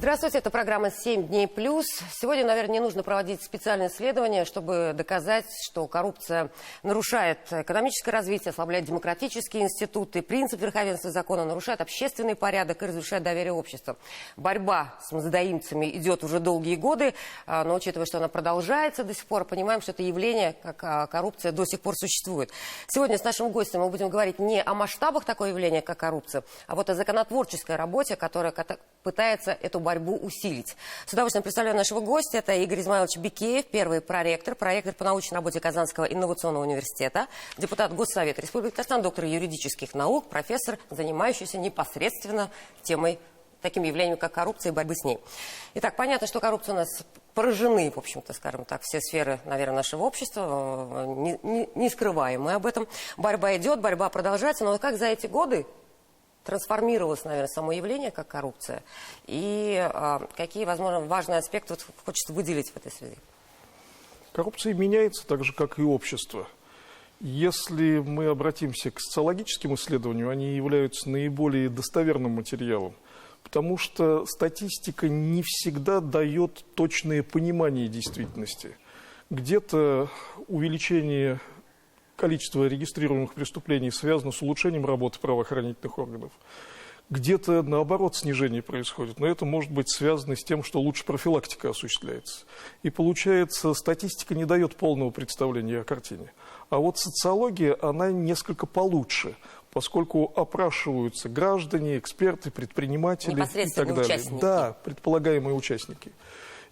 Здравствуйте, это программа «7 дней плюс». Сегодня, наверное, не нужно проводить специальное исследование, чтобы доказать, что коррупция нарушает экономическое развитие, ослабляет демократические институты, принцип верховенства закона, нарушает общественный порядок и разрушает доверие общества. Борьба с мздоимцами идет уже долгие годы, но учитывая, что она продолжается до сих пор, понимаем, что это явление, как коррупция, до сих пор существует. Сегодня с нашим гостем мы будем говорить не о масштабах такого явления, как коррупция, а вот о законотворческой работе, которая пытается эту борьбу усилить. С удовольствием представляю нашего гостя. Это Игорь Измайлович Бикеев, первый проректор по научной работе Казанского инновационного университета, депутат Госсовета Республики Татарстан, доктор юридических наук, профессор, занимающийся непосредственно темой, таким явлением, как коррупция и борьбы с ней. Итак, понятно, что коррупция у нас поражены, в общем-то, скажем так, все сферы, наверное, нашего общества, не скрываем мы об этом. Борьба идет, борьба продолжается, но как за эти годы трансформировалось, наверное, само явление, как коррупция, и какие, возможно, важные аспекты хочется выделить в этой связи? Коррупция меняется так же, как и общество. Если мы обратимся к социологическим исследованиям, они являются наиболее достоверным материалом, потому что статистика не всегда дает точное понимание действительности. Где-то увеличение количество регистрируемых преступлений связано с улучшением работы правоохранительных органов. Где-то, наоборот, снижение происходит, но это может быть связано с тем, что лучше профилактика осуществляется. И получается, статистика не дает полного представления о картине. А вот социология, она несколько получше, поскольку опрашиваются граждане, эксперты, предприниматели и так далее. Участники. Да, предполагаемые участники.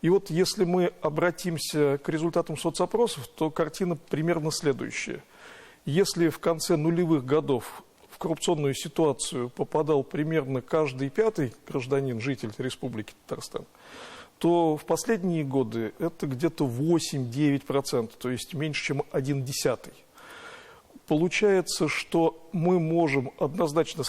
И вот если мы обратимся к результатам соцопросов, то картина примерно следующая. Если в конце нулевых годов в коррупционную ситуацию попадал примерно каждый пятый гражданин, житель Республики Татарстан, то в последние годы это где-то 8-9%, то есть меньше, чем 1/10. Получается, что мы можем однозначно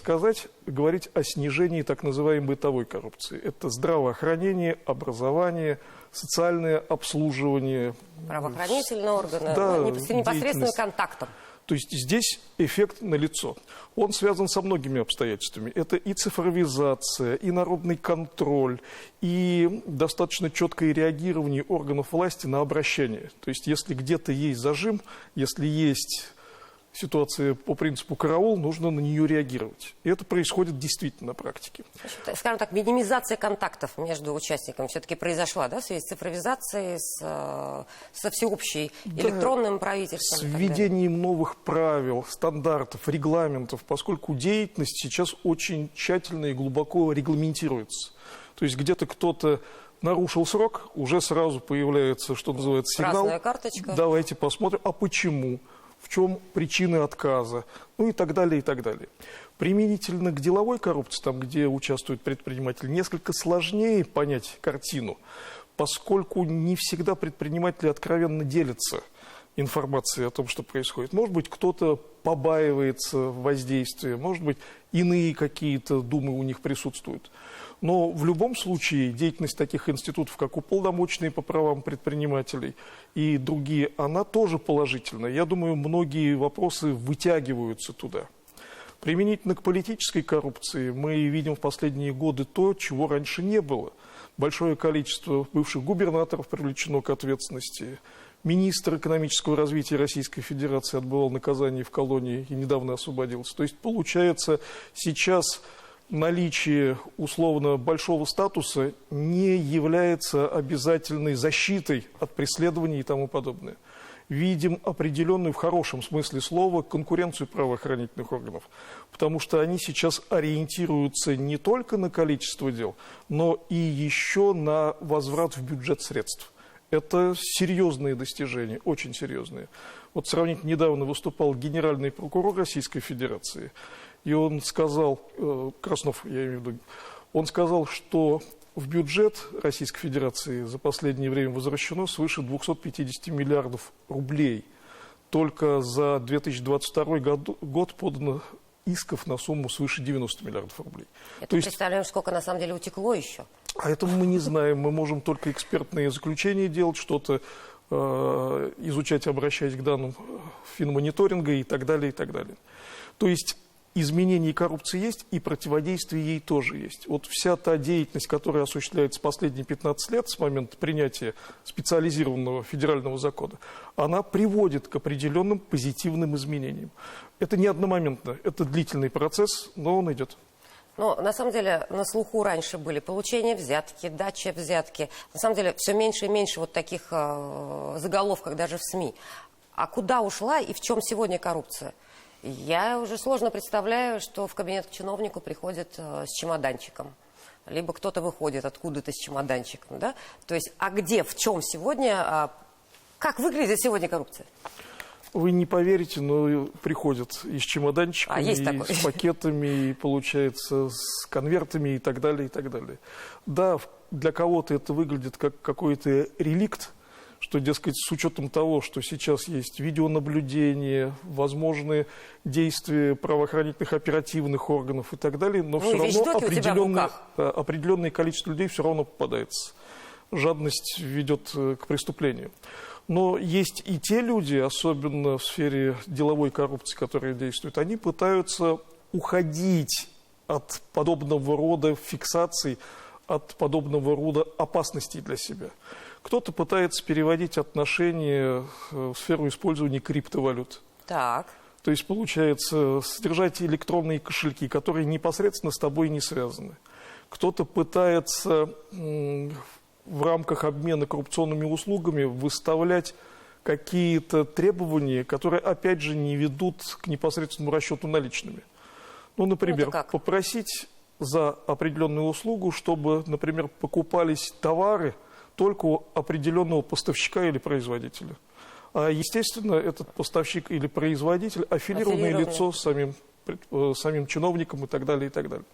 говорить о снижении так называемой бытовой коррупции. Это здравоохранение, образование, социальное обслуживание. Правоохранительные органы, да, непосредственным контактом. То есть здесь эффект налицо. Он связан со многими обстоятельствами. Это и цифровизация, и народный контроль, и достаточно четкое реагирование органов власти на обращение. То есть если где-то есть зажим, если есть ситуация по принципу караул, нужно на нее реагировать. И это происходит действительно на практике. Скажем так, минимизация контактов между участниками все-таки произошла, да, в связи с цифровизацией, со всеобщей электронным правительством? С введением новых правил, стандартов, регламентов, поскольку деятельность сейчас очень тщательно и глубоко регламентируется. То есть где-то кто-то нарушил срок, уже сразу появляется, что называется, сигнал. Красная карточка. Давайте посмотрим, а почему? В чем причины отказа, ну и так далее, и так далее. Применительно к деловой коррупции, там, где участвует предприниматель, несколько сложнее понять картину, поскольку не всегда предприниматели откровенно делятся информацией о том, что происходит. Может быть, кто-то побаивается воздействия, может быть, иные какие-то думы у них присутствуют. Но в любом случае деятельность таких институтов, как уполномоченные по правам предпринимателей и другие, она тоже положительная. Я думаю, многие вопросы вытягиваются туда. Применительно к политической коррупции мы видим в последние годы то, чего раньше не было. Большое количество бывших губернаторов привлечено к ответственности. Министр экономического развития Российской Федерации отбывал наказание в колонии и недавно освободился. То есть, получается, сейчас наличие условно большого статуса не является обязательной защитой от преследований и тому подобное. Видим определенную, в хорошем смысле слова, конкуренцию правоохранительных органов, потому что они сейчас ориентируются не только на количество дел, но и еще на возврат в бюджет средств. Это серьезные достижения, очень серьезные. Вот сравнительно недавно выступал генеральный прокурор Российской Федерации, и он сказал, Краснов, я имею в виду, он сказал, что в бюджет Российской Федерации за последнее время возвращено свыше 250 миллиардов рублей. Только за 2022 год подано исков на сумму свыше 90 миллиардов рублей. Это представляем, сколько на самом деле утекло еще. А это мы не знаем, мы можем только экспертные заключения делать, что-то изучать, обращаясь к данным финмониторинга и так далее, и так далее. То есть изменение коррупции есть, и противодействие ей тоже есть. Вот вся та деятельность, которая осуществляется последние 15 лет с момента принятия специализированного федерального закона, она приводит к определенным позитивным изменениям. Это не одномоментно, это длительный процесс, но он идет. Но на самом деле на слуху раньше были получение взятки, дача взятки. На самом деле все меньше и меньше вот таких заголовков даже в СМИ. А куда ушла и в чем сегодня коррупция? Я уже сложно представляю, что в кабинет к чиновнику приходит с чемоданчиком. Либо кто-то выходит откуда-то с чемоданчиком. Да? То есть, а где, в чем сегодня, как выглядит сегодня коррупция? Вы не поверите, но приходят и с чемоданчиками, и с пакетами, и, получается, с конвертами и так далее, и так далее. Да, для кого-то это выглядит как какой-то реликт, что, дескать, с учетом того, что сейчас есть видеонаблюдение, возможные действия правоохранительных оперативных органов и так далее, но все равно определенное количество людей все равно попадается. Жадность ведет к преступлению. Но есть и те люди, особенно в сфере деловой коррупции, которые действуют, они пытаются уходить от подобного рода фиксаций, от подобного рода опасностей для себя. Кто-то пытается переводить отношения в сферу использования криптовалют. Так. То есть, получается, содержать электронные кошельки, которые непосредственно с тобой не связаны. Кто-то пытается в рамках обмена коррупционными услугами выставлять какие-то требования, которые, опять же, не ведут к непосредственному расчету наличными. Ну, например, попросить за определенную услугу, чтобы, например, покупались товары только у определенного поставщика или производителя. А, естественно, этот поставщик или производитель аффилированное лицо с самим чиновником и так далее, и так далее.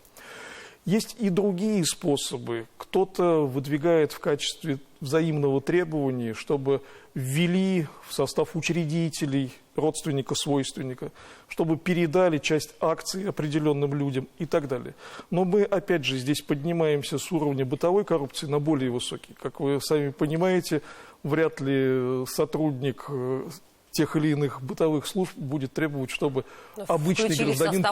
Есть и другие способы. Кто-то выдвигает в качестве взаимного требования, чтобы ввели в состав учредителей, родственника-свойственника, чтобы передали часть акций определенным людям и так далее. Но мы, опять же, здесь поднимаемся с уровня бытовой коррупции на более высокий. Как вы сами понимаете, вряд ли сотрудник тех или иных бытовых служб будет требовать, чтобы обычный гражданин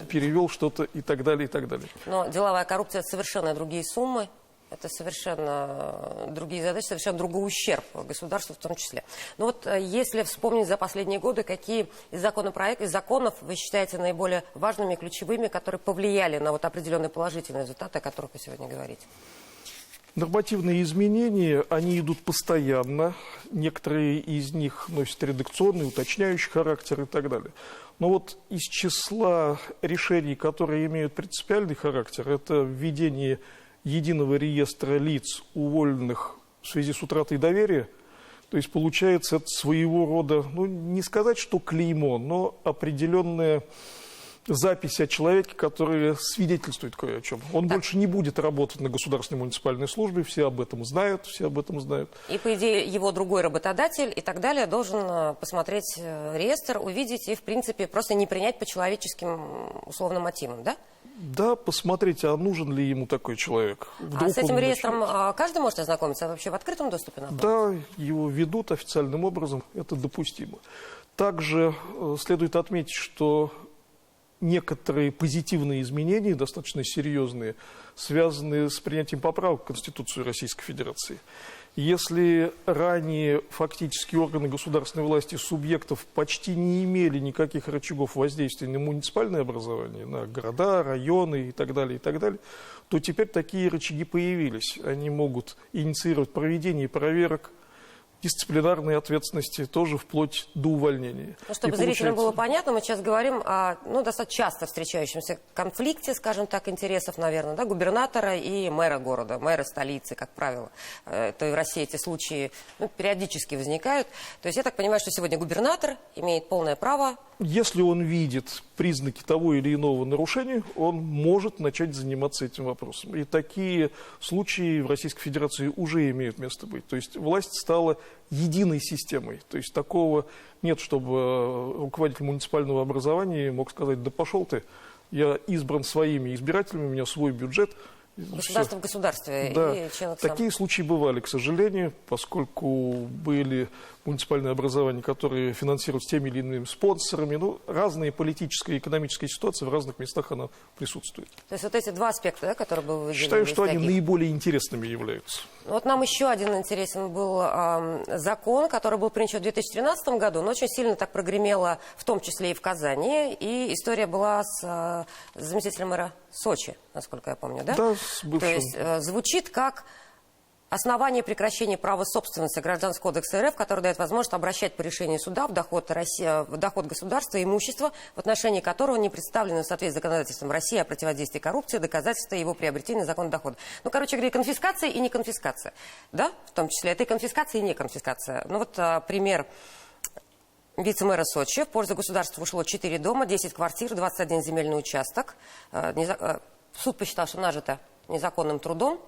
перевел что-то и так далее, и так далее. Но деловая коррупция – это совершенно другие суммы, это совершенно другие задачи, совершенно другой ущерб государству в том числе. Но вот если вспомнить за последние годы, какие из законов вы считаете наиболее важными, ключевыми, которые повлияли на вот определенные положительные результаты, о которых вы сегодня говорите? Нормативные изменения, они идут постоянно. Некоторые из них носят редакционный, уточняющий характер и так далее. Но вот из числа решений, которые имеют принципиальный характер, это введение единого реестра лиц, уволенных в связи с утратой доверия. То есть, получается, это своего рода, ну, не сказать, что клеймо, но определенная запись о человеке, который свидетельствует кое о чем. Он больше не будет работать на государственной муниципальной службе, все об этом знают, все об этом знают. И, по идее, его другой работодатель и так далее должен посмотреть реестр, увидеть и, в принципе, просто не принять по человеческим условным мотивам, да? Да, посмотреть, а нужен ли ему такой человек. А с этим реестром каждый может ознакомиться? Вообще в открытом доступе находится? Да, его ведут официальным образом, это допустимо. Также следует отметить, что некоторые позитивные изменения, достаточно серьезные, связаны с принятием поправок в Конституцию Российской Федерации. Если ранее фактически органы государственной власти субъектов почти не имели никаких рычагов воздействия на муниципальное образование, на города, районы и так далее, то теперь такие рычаги появились. Они могут инициировать проведение проверок, дисциплинарной ответственности, тоже вплоть до увольнения. Ну, чтобы зрителям было понятно, мы сейчас говорим о достаточно часто встречающемся конфликте, скажем так, интересов, наверное, да, губернатора и мэра города, мэра столицы, как правило. Это и в России эти случаи периодически возникают. То есть я так понимаю, что сегодня губернатор имеет полное право. Если он видит признаки того или иного нарушения, он может начать заниматься этим вопросом. И такие случаи в Российской Федерации уже имеют место быть. То есть власть стала единой системой. То есть такого нет, чтобы руководитель муниципального образования мог сказать: да пошел ты, я избран своими избирателями, у меня свой бюджет, Государство в государстве Да, и член КСАМ. такие случаи бывали, к сожалению, поскольку были муниципальные образования, которые финансируют теми или иными спонсорами. Ну, разные политические и экономические ситуации в разных местах она присутствует. То есть вот эти два аспекта, да, которые бы вы выделили. Считаю, что они таких. наиболее интересными являются. Вот нам еще один интересен был закон, который был принят в 2013 году, но очень сильно так прогремело, в том числе и в Казани. И история была с заместителем мэра Сочи, насколько я помню, да? Да, с бывшим. То есть звучит как основание прекращения права собственности Гражданского кодекса РФ, который дает возможность обращать по решению суда в доход государства имущество, в отношении которого не представлены в соответствии с законодательством России о противодействии коррупции, доказательства его приобретения законного дохода. Ну, короче говоря, конфискация и не конфискация. Да, в том числе. Это и конфискация, и не конфискация. Ну, вот пример вице-мэра Сочи. В пользу государства ушло 4 дома, 10 квартир, 21 земельный участок. Суд посчитал, что нажито незаконным трудом.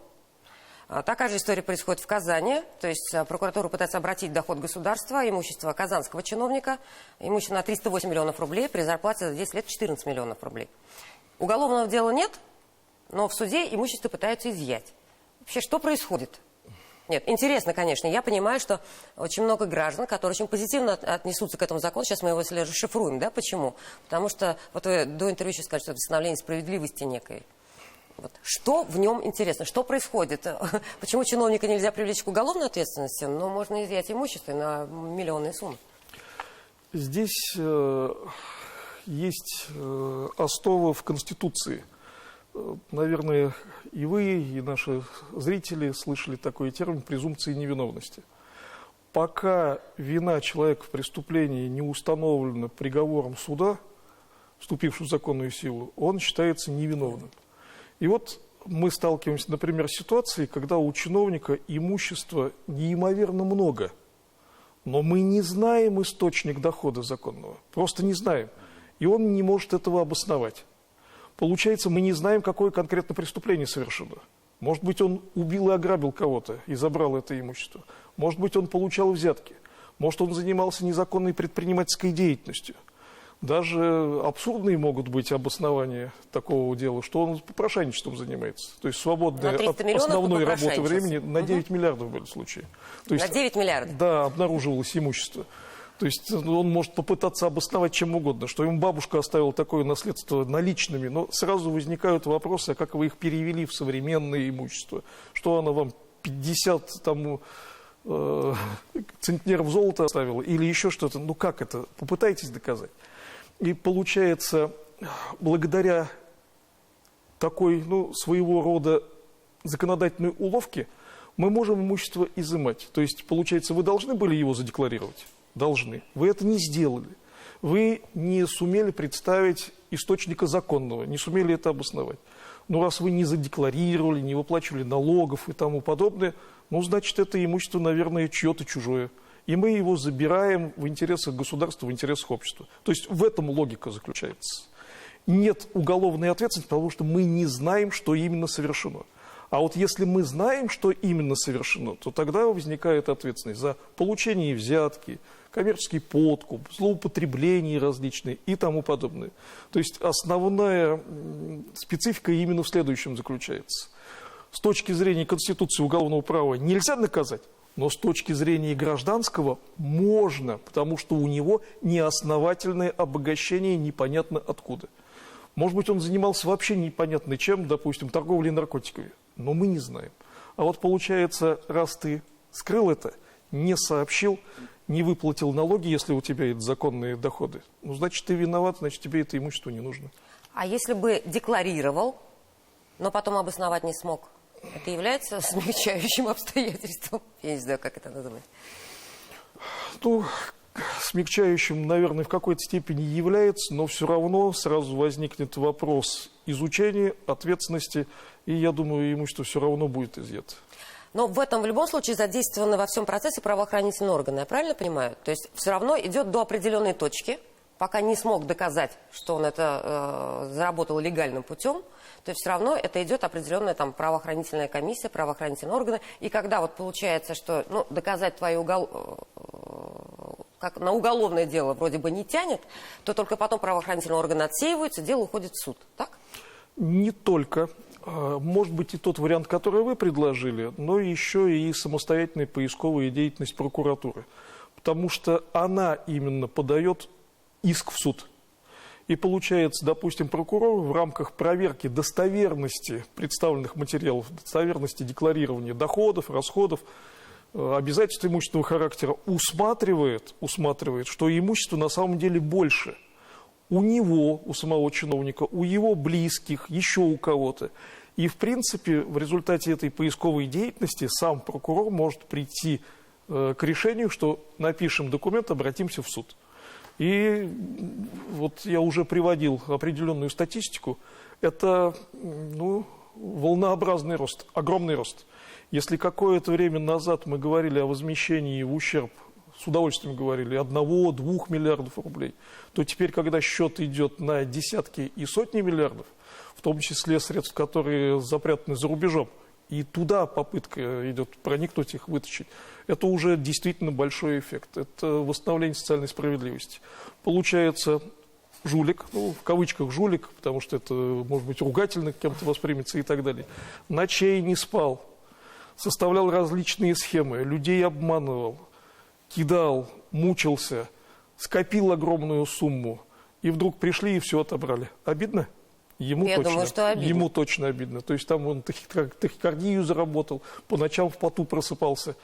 Такая же история происходит в Казани. То есть прокуратура пытается обратить доход государства, имущество казанского чиновника, имущество на 308 миллионов рублей, при зарплате за 10 лет 14 миллионов рублей. Уголовного дела нет, но в суде имущество пытаются изъять. Вообще, что происходит? Нет, интересно, конечно. Я понимаю, что очень много граждан, которые очень позитивно отнесутся к этому закону. Сейчас мы его расшифруем, да? Почему? Потому что, вот вы до интервью еще сказали, что это восстановление справедливости некой. Вот. Что в нем интересно? Что происходит? Почему чиновника нельзя привлечь к уголовной ответственности, но можно изъять имущество на миллионные суммы? Здесь есть основа в Конституции. Наверное, и вы, и наши зрители слышали такой термин презумпции невиновности. Пока вина человека в преступлении не установлена приговором суда, вступившего в законную силу, он считается невиновным. И вот мы сталкиваемся, например, с ситуацией, когда у чиновника имущества неимоверно много, но мы не знаем источник дохода законного, просто не знаем, и он не может этого обосновать. Получается, мы не знаем, какое конкретно преступление совершено. Может быть, он убил и ограбил кого-то и забрал это имущество. Может быть, он получал взятки. Может, он занимался незаконной предпринимательской деятельностью. Даже абсурдные могут быть обоснования такого дела, что он попрошайничеством занимается. То есть свободное от основной работы времени на 9 миллиардов были случаи. То есть, на 9 миллиардов? Да, обнаруживалось имущество. То есть он может попытаться обосновать чем угодно, что ему бабушка оставила такое наследство наличными, но сразу возникают вопросы, а как вы их перевели в современное имущество? Что она вам 50 центнеров золота оставила или еще что-то? Ну как это? Попытайтесь доказать. И получается, благодаря такой, своего рода законодательной уловке, мы можем имущество изымать. То есть, получается, вы должны были его задекларировать? Должны. Вы это не сделали. Вы не сумели представить источника законного, не сумели это обосновать. Но раз вы не задекларировали, не выплачивали налогов и тому подобное, значит, это имущество, наверное, чье-то чужое. И мы его забираем в интересах государства, в интересах общества. То есть в этом логика заключается. Нет уголовной ответственности, потому что мы не знаем, что именно совершено. А вот если мы знаем, что именно совершено, то тогда возникает ответственность за получение взятки, коммерческий подкуп, злоупотребления различные и тому подобное. То есть основная специфика именно в следующем заключается. С точки зрения Конституции уголовного права нельзя наказать, но с точки зрения гражданского можно, потому что у него неосновательное обогащение непонятно откуда. Может быть, он занимался вообще непонятно чем, допустим, торговлей наркотиками, но мы не знаем. А вот получается, раз ты скрыл это, не сообщил, не выплатил налоги, если у тебя это законные доходы, значит, ты виноват, значит, тебе это имущество не нужно. А если бы декларировал, но потом обосновать не смог? Это является смягчающим обстоятельством? Я не знаю, как это назвать. Смягчающим, наверное, в какой-то степени является, но все равно сразу возникнет вопрос изучения, ответственности, и, я думаю, имущество все равно будет изъято. Но в этом, в любом случае, задействованы во всем процессе правоохранительные органы, я правильно понимаю? То есть все равно идет до определенной точки, пока не смог доказать, что он это заработал легальным путем, то есть все равно это идет определенная правоохранительная комиссия, правоохранительные органы. И когда вот получается, что доказать как на уголовное дело вроде бы не тянет, то только потом правоохранительные органы отсеиваются, дело уходит в суд, так? Не только. Может быть и тот вариант, который вы предложили, но еще и самостоятельная поисковая деятельность прокуратуры. Потому что она именно подает иск в суд. И получается, допустим, прокурор в рамках проверки достоверности представленных материалов, достоверности декларирования доходов, расходов, обязательств имущественного характера усматривает, что имущество на самом деле больше. У него, у самого чиновника, у его близких, еще у кого-то. И, в принципе, в результате этой поисковой деятельности сам прокурор может прийти к решению, что напишем документ, обратимся в суд. И вот я уже приводил определенную статистику. Это волнообразный рост, огромный рост. Если какое-то время назад мы говорили о возмещении в ущерб, с удовольствием говорили, 1-2 миллиардов рублей, то теперь, когда счет идет на десятки и сотни миллиардов, в том числе средств, которые запрятаны за рубежом, и туда попытка идет проникнуть их, вытащить, это уже действительно большой эффект. Это восстановление социальной справедливости. Получается, жулик, в кавычках жулик, потому что это, может быть, ругательно кем-то воспримется и так далее, ночей не спал, составлял различные схемы, людей обманывал, кидал, мучился, скопил огромную сумму, и вдруг пришли и все отобрали. Обидно? Я думаю, что обидно. Ему точно обидно. То есть там он тахикардию заработал, по ночам в поту просыпался,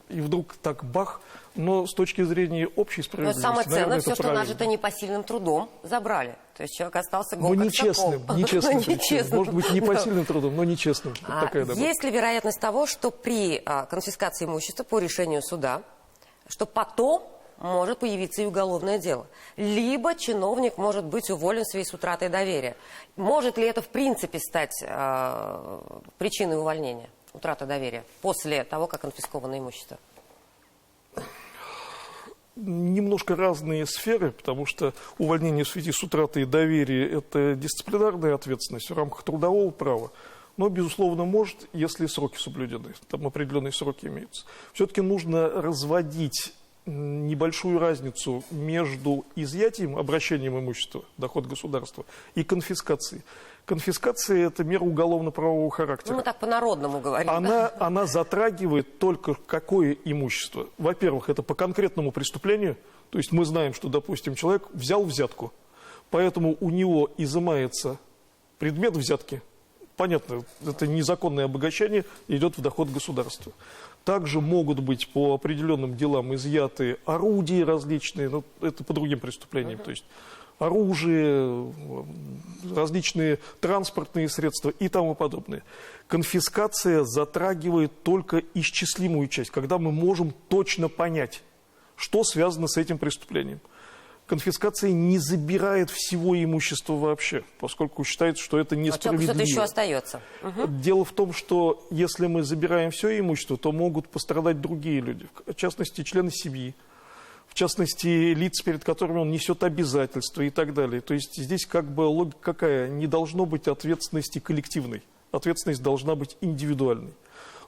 и вдруг так бах. Но с точки зрения общей справедливости, но самое ценное, все, что правильно. нажито непосильным трудом, забрали. То есть человек остался гол как нечестным, нечестным. Может быть, непосильным трудом, но нечестным. Есть ли вероятность того, что при конфискации имущества по решению суда, что потом может появиться и уголовное дело? Либо чиновник может быть уволен в связи с утратой доверия. Может ли это в принципе стать причиной увольнения, утрата доверия, после того, как конфисковано имущество? Немножко разные сферы, потому что увольнение в связи с утратой доверия – это дисциплинарная ответственность в рамках трудового права. Но, безусловно, может, если сроки соблюдены, там определенные сроки имеются. Все-таки нужно разводить небольшую разницу между изъятием, обращением имущества, доход государства, и конфискацией. Конфискация – это мера уголовно-правового характера. Мы так по-народному говорим. Она затрагивает только какое имущество. Во-первых, это по конкретному преступлению. То есть мы знаем, что, допустим, человек взял взятку, поэтому у него изымается предмет взятки. Понятно, это незаконное обогащение, идет в доход государства. Также могут быть по определенным делам изъяты орудия различные, но это по другим преступлениям. То есть оружие, различные транспортные средства и тому подобное. Конфискация затрагивает только исчислимую часть, когда мы можем точно понять, что связано с этим преступлением. Конфискация не забирает всего имущества вообще, поскольку считается, что это несправедливо. Что-то еще остается. Дело в том, что если мы забираем все имущество, то могут пострадать другие люди, в частности, члены семьи, в частности, лица, перед которыми он несет обязательства и так далее. То есть здесь как бы логика какая? Не должно быть ответственности коллективной. Ответственность должна быть индивидуальной.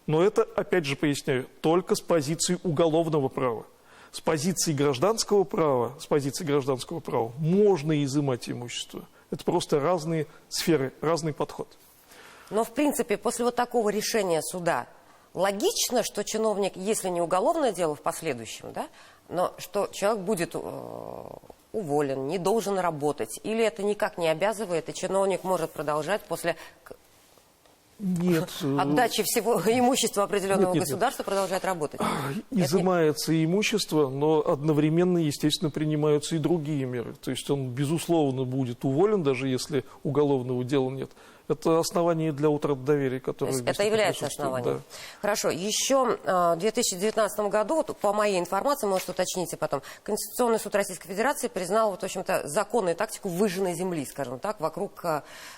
Но это, опять же, поясняю, только с позиции уголовного права. С позиции гражданского права можно изымать имущество. Это просто разные сферы, разный подход. Но, в принципе, после вот такого решения суда логично, что чиновник, если не уголовное дело в последующем, да, но что человек будет уволен, не должен работать, или это никак не обязывает, и чиновник может продолжать после отдачи всего имущества определенного государства продолжать работать? Изымается имущество, но одновременно, естественно, принимаются и другие меры. То есть он, безусловно, будет уволен, даже если уголовного дела нет. Это основание для утраты доверия, которое... Это является основанием. Да. Хорошо. Еще в 2019 году, вот, по моей информации, может, уточните потом, Конституционный суд Российской Федерации признал, вот, в общем-то, законную тактику выжженной земли, скажем так, вокруг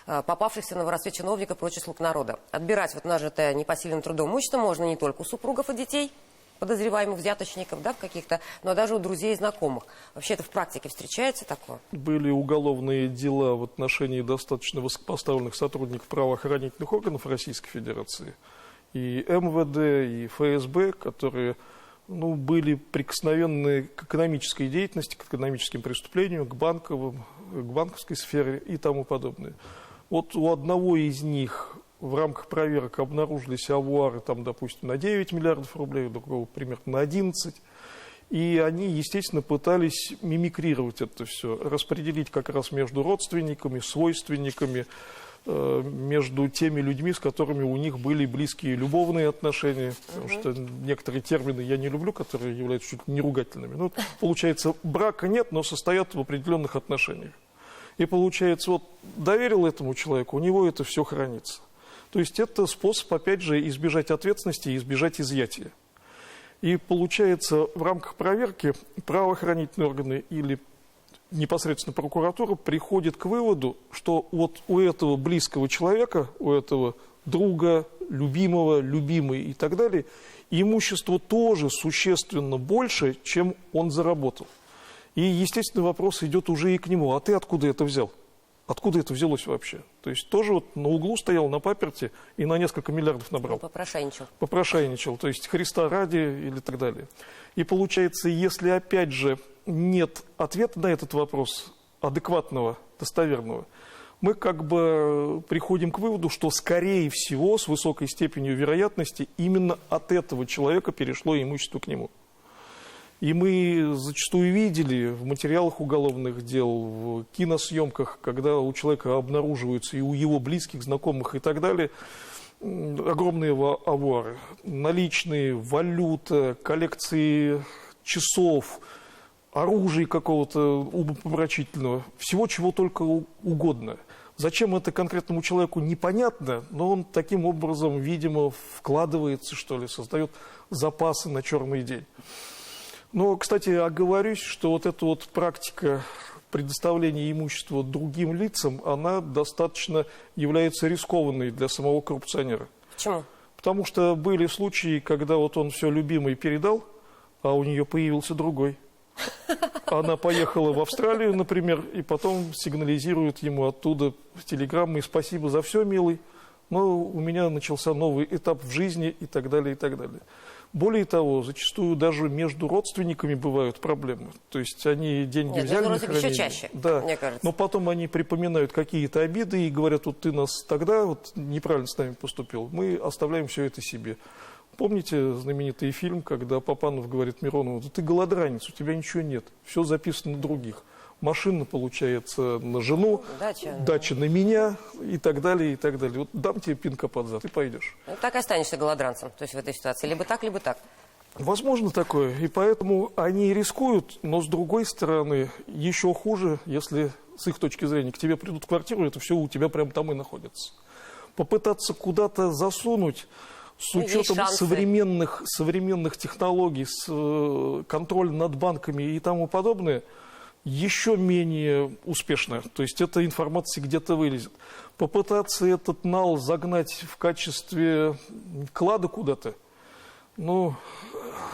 попавшихся на воровстве чиновников прочих слуг народа. Отбирать вот нажитое непосильным трудом имущество можно не только у супругов и детей, подозреваемых взяточников, да, в каких-то, но даже у друзей и знакомых. Вообще это в практике встречается такое? Были уголовные дела в отношении достаточно высокопоставленных сотрудников правоохранительных органов Российской Федерации, и МВД, и ФСБ, которые были прикосновенны к экономической деятельности, к экономическим преступлениям, к банковской сфере и тому подобное. Вот у одного из них в рамках проверок обнаружились авуары, там, допустим, на 9 миллиардов рублей, у другого примерно на 11. И они, естественно, пытались мимикрировать это все, распределить как раз между родственниками, свойственниками, между теми людьми, с которыми у них были близкие любовные отношения, потому что некоторые термины я не люблю, которые являются чуть ли не ругательными. Ну, получается, брака нет, но состоят в определенных отношениях. И получается, вот доверил этому человеку, у него это все хранится. То есть это способ, опять же, избежать ответственности и избежать изъятия. И получается, в рамках проверки правоохранительные органы или непосредственно прокуратура приходит к выводу, что вот у этого близкого человека, у этого друга, любимого, любимой и так далее, имущество тоже существенно больше, чем он заработал. И, естественно, вопрос идет уже и к нему. А ты откуда это взял? Откуда это взялось вообще? То есть тоже вот на углу стоял, на паперти и на несколько миллиардов набрал. Попрошайничал. Попрошайничал, то есть Христа ради или так далее. И получается, если опять же нет ответа на этот вопрос адекватного, достоверного, мы как бы приходим к выводу, что скорее всего, с высокой степенью вероятности, именно от этого человека перешло имущество к нему. И мы зачастую видели в материалах уголовных дел, в киносъемках, когда у человека обнаруживаются и у его близких, знакомых и так далее огромные авуары. Наличные, валюта, коллекции часов, оружия какого-то умопомрачительного, всего чего только угодно. Зачем это конкретному человеку, непонятно, но он таким образом, видимо, вкладывается, что ли, создает запасы на черный день. Но, кстати, оговорюсь, что вот эта вот практика предоставления имущества другим лицам, она достаточно является рискованной для самого коррупционера. Почему? Потому что были случаи, когда вот он все любимое передал, а у нее появился другой. Она поехала в Австралию, например, и потом сигнализирует ему оттуда телеграммой: «Спасибо за все, милый, но у меня начался новый этап в жизни» и так далее, и так далее. Более того, зачастую даже между родственниками бывают проблемы. То есть они деньги взяли на хранение. Еще чаще, да, мне кажется. но потом они припоминают какие-то обиды и говорят: вот ты нас тогда вот неправильно с нами поступил, мы оставляем все это себе. Помните знаменитый фильм, когда Папанов говорит Миронову: да ты голодранец, у тебя ничего нет, все записано на других. Машина, получается, на жену, дача на меня и так далее, и так далее. Вот дам тебе пинка под зад, и пойдешь. Ну, так и останешься голодранцем, то есть в этой ситуации. Либо так, либо так. Возможно такое, и поэтому они рискуют, но с другой стороны, еще хуже, если с их точки зрения к тебе придут в квартиру, это все у тебя прямо там и находится. Попытаться куда-то засунуть с учетом современных технологий, с контролем над банками и тому подобное, еще менее успешно. То есть эта информация где-то вылезет. Попытаться этот нал загнать в качестве клада куда-то, ну,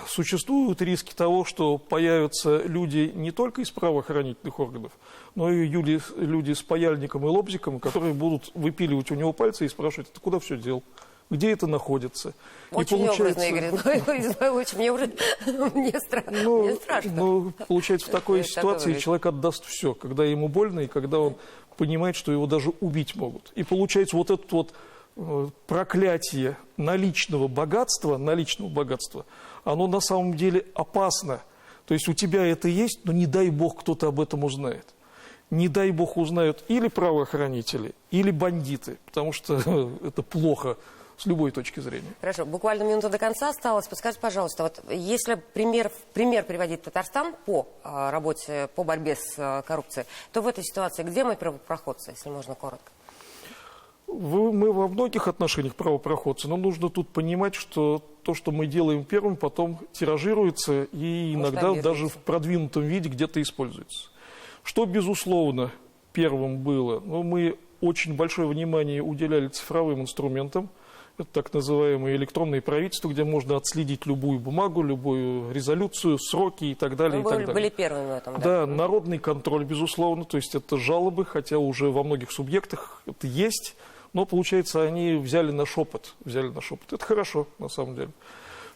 существуют риски того, что появятся люди не только из правоохранительных органов, но и люди с паяльником и лобзиком, которые будут выпиливать у него пальцы и спрашивать: ты куда все делал? Где это находится? Очень образно, Игорь Измайлович, мне страшно. Ну, получается, в такой ситуации человек отдаст все, когда ему больно и когда он понимает, что его даже убить могут. И получается, вот это вот проклятие наличного богатства, оно на самом деле опасно. То есть у тебя это есть, но не дай бог кто-то об этом узнает. Не дай бог узнают или правоохранители, или бандиты, потому что это плохо с любой точки зрения. Хорошо, буквально минута до конца осталось. Подскажите, пожалуйста, вот если пример приводить Татарстан по работе, по борьбе с коррупцией, то в этой ситуации где мы первопроходцы, если можно коротко? Мы во многих отношениях правопроходцы, но нужно тут понимать, что то, что мы делаем первым, потом тиражируется и иногда даже в продвинутом виде где-то используется. Что, безусловно, первым было? Ну, мы очень большое внимание уделяли цифровым инструментам. Это так называемое электронное правительство, где можно отследить любую бумагу, любую резолюцию, сроки и так далее. Вы были первыми в этом, да? Да, народный контроль, безусловно, то есть это жалобы, хотя уже во многих субъектах это есть, но, получается, они взяли наш опыт. Это хорошо, на самом деле.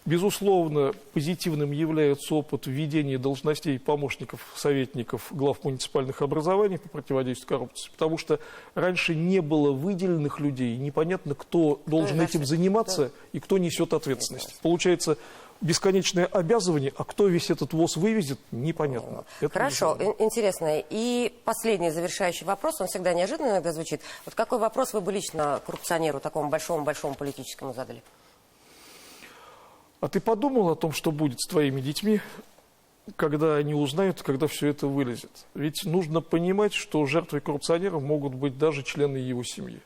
Безусловно, позитивным является опыт введения должностей помощников, советников глав муниципальных образований по противодействию коррупции, потому что раньше не было выделенных людей, непонятно, кто должен этим заниматься и кто несет ответственность. Получается, бесконечное обязывание, а кто весь этот ВОЗ вывезет, непонятно. Хорошо, интересно. И последний завершающий вопрос, он всегда неожиданно иногда звучит. Вот какой вопрос вы бы лично коррупционеру, такому большому-большому политическому, задали? А ты подумал о том, что будет с твоими детьми, когда они узнают, когда все это вылезет? Ведь нужно понимать, что жертвой коррупционеров могут быть даже члены его семьи.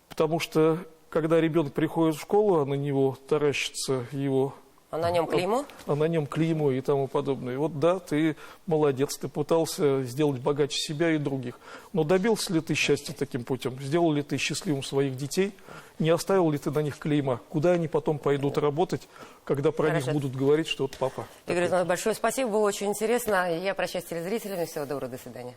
Потому что, когда ребенок приходит в школу, а на него таращится его... А на нем клеймо? А на нем клеймо и тому подобное. И вот да, ты молодец, ты пытался сделать богаче себя и других. Но добился ли ты счастья таким путем? Сделал ли ты счастливым своих детей? Не оставил ли ты на них клейма? Куда они потом пойдут работать, когда про них будут говорить, что вот папа? Игорь Иванович, большое спасибо, было очень интересно. Я прощаюсь с телезрителями. Всего доброго, до свидания.